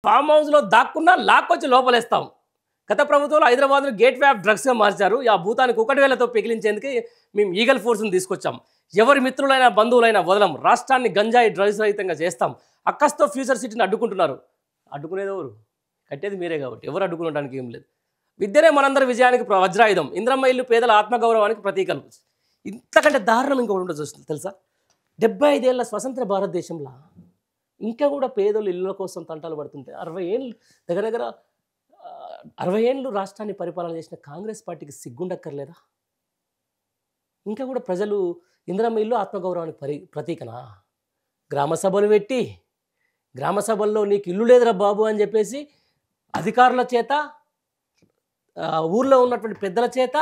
Form హౌస్లో దాక్కున్నా లాక్కొచ్చి లోపలేస్తాం. గత ప్రభుత్వంలో హైదరాబాద్ను గేట్ వే ఆఫ్ డ్రగ్స్గా మార్చారు. ఆ భూతాన్ని కుక్కటి వేలతో పెకిలించేందుకు మేము ఈగల్ ఫోర్స్ని తీసుకొచ్చాం. ఎవరి మిత్రులైనా బంధువులైనా వదలం. రాష్ట్రాన్ని గంజాయి డ్రగ్స్ రహితంగా చేస్తాం. అక్కస్తో ఫ్యూచర్ సిటీని అడ్డుకుంటున్నారు. అడ్డుకునేది ఎవరు? కట్టేది మీరే కాబట్టి ఎవరు అడ్డుకునడానికి ఏం లేదు. విద్యనే మనందరి విజయానికి వజ్రాయుధం. ఇంద్రమ్మ ఇల్లు పేదల ఆత్మగౌరవానికి ప్రతీకలు. ఇంతకంటే దారుణం ఇంకొకటి ఉండదు తెలుసా? 75 ఏళ్ల స్వతంత్ర భారతదేశంలో ఇంకా కూడా పేదలు ఇళ్ళ కోసం తంటాలు పడుతుంటే 60 ఏళ్ళు దగ్గర దగ్గర 60 ఏళ్ళు రాష్ట్రాన్ని పరిపాలన చేసిన కాంగ్రెస్ పార్టీకి సిగ్గుండక్కర్లేదా? ఇంకా కూడా ప్రజలు ఇందిరమ్మ ఇల్లు ఆత్మగౌరవానికి ప్రతీకనా? గ్రామ సభలు పెట్టి గ్రామ సభల్లో నీకు ఇల్లు లేదురా బాబు అని చెప్పేసి అధికారుల చేత ఊర్లో ఉన్నటువంటి పెద్దల చేత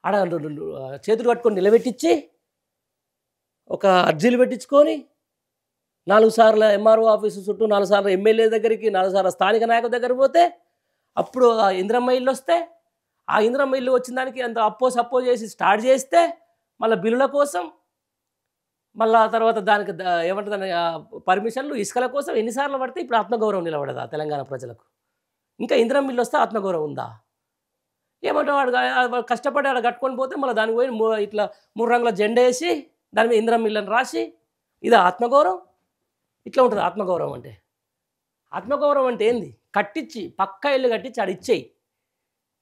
ఆడ చేతులు కట్టుకొని నిలబెట్టించి ఒక అర్జీలు పెట్టించుకొని 4 సార్లు ఎంఆర్ఓ ఆఫీసు చుట్టూ 4 సార్లు ఎమ్మెల్యే దగ్గరికి 4 సార్లు స్థానిక నాయకుల దగ్గరికి పోతే అప్పుడు ఆ ఇందిరమ్మ ఇల్లు వస్తే ఆ ఇందిరమ్మ ఇల్లు వచ్చిన దానికి అంత సప్పో చేసి స్టార్ట్ చేస్తే మళ్ళీ బిల్లుల కోసం మళ్ళీ తర్వాత దానికి ఏమంటుందని పర్మిషన్లు ఇసుకల కోసం ఎన్నిసార్లు పడితే ఇప్పుడు ఆత్మగౌరవం నిలబడదా తెలంగాణ ప్రజలకు? ఇంకా ఇందిరమ్మ ఇల్లు వస్తే ఆత్మగౌరవం ఉందా? ఏమంటే వాడు కష్టపడి ఆడ కట్టుకొని పోతే మళ్ళీ దానికి పోయి ఇట్లా 3 రంగుల జెండా వేసి దాని మీద ఇందిరమ్మ ఇల్లు అని రాసి ఇది ఆత్మగౌరవం? ఇట్లా ఉంటుంది ఆత్మగౌరవం అంటే. ఆత్మగౌరవం అంటే ఏంది? కట్టించి పక్కా ఇల్లు కట్టించి ఆడ ఇచ్చేయి.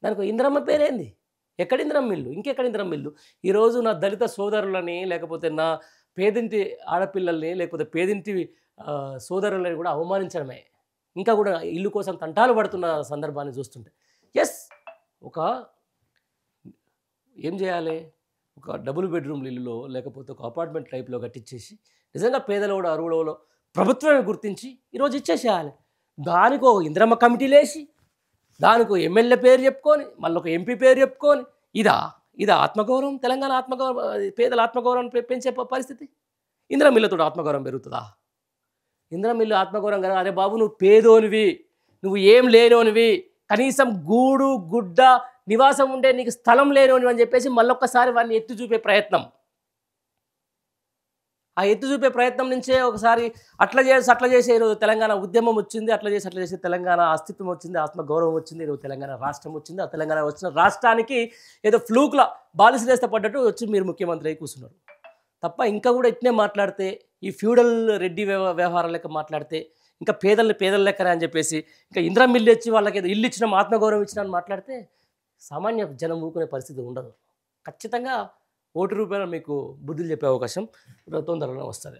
దానికి ఇందిరమ్మ పేరేంది? ఎక్కడ ఇందిరమ్మ ఇల్లు? ఇంకెక్కడ ఇందిరమ్మ ఇల్లు? ఈరోజు నా దళిత సోదరులని లేకపోతే నా పేదింటి ఆడపిల్లల్ని లేకపోతే పేదింటి సోదరులని కూడా అవమానించడమే. ఇంకా కూడా ఇల్లు కోసం తంటాలు పడుతున్న సందర్భాన్ని చూస్తుంటే ఎస్ ఏం చేయాలి? ఒక డబుల్ బెడ్రూమ్ల ఇల్లులో లేకపోతే ఒక అపార్ట్మెంట్ టైప్లో కట్టించేసి నిజంగా పేదలోడు అరువులో ప్రభుత్వమే గుర్తించి ఈరోజు ఇచ్చేసేయాలి. దానికో ఇందిరమ్మ కమిటీలు వేసి దానికో ఎమ్మెల్యే పేరు చెప్పుకొని మళ్ళీ ఒక ఎంపీ పేరు చెప్పుకొని ఇదా ఆత్మగౌరవం? తెలంగాణ ఆత్మగౌరవం పేదల ఆత్మగౌరవం పెంచే పరిస్థితి? ఇందిరమ్మ ఇళ్ళతో ఆత్మగౌరవం పెరుగుతుందా? ఇందిరమ్మ ఇల్లు ఆత్మగౌరవం కదా? అరే బాబు నువ్వు పేదోనివి, నువ్వు ఏం లేనోనివి, కనీసం గూడు గుడ్డ నివాసం ఉండే నీకు స్థలం లేనోనివి అని చెప్పేసి మళ్ళొక్కసారి వాడిని ఎత్తి చూపే ప్రయత్నం. ఆ ఎత్తి చూపే ప్రయత్నం నుంచే ఒకసారి అట్లా చేసి ఈరోజు తెలంగాణ ఉద్యమం వచ్చింది. అట్లా చేసి తెలంగాణ అస్తిత్వం వచ్చింది, ఆత్మగౌరవం వచ్చింది, ఈరోజు తెలంగాణ రాష్ట్రం వచ్చింది. ఆ తెలంగాణ వచ్చిన రాష్ట్రానికి ఏదో ఫ్లూక్లా బాలిసిలేస్తే పడ్డట్టు వచ్చి మీరు ముఖ్యమంత్రి అయి కూర్చున్నారు తప్ప ఇంకా కూడా ఇట్నే మాట్లాడితే ఈ ఫ్యూడల్ రెడ్డి వ్యవహారం లెక్క మాట్లాడితే ఇంకా పేదల లెక్కనే అని చెప్పేసి ఇంకా ఇందిరమ్మ ఇల్లు ఇచ్చి వాళ్ళకి ఏదో ఇల్లు ఇచ్చినాం ఆత్మగౌరవం ఇచ్చినా అని మాట్లాడితే సామాన్య జనం ఊరుకునే పరిస్థితి ఉండదు. ఖచ్చితంగా ఓటు రూపాయలు మీకు బుద్ధులు చెప్పే అవకాశం తొందరగా వస్తుంది.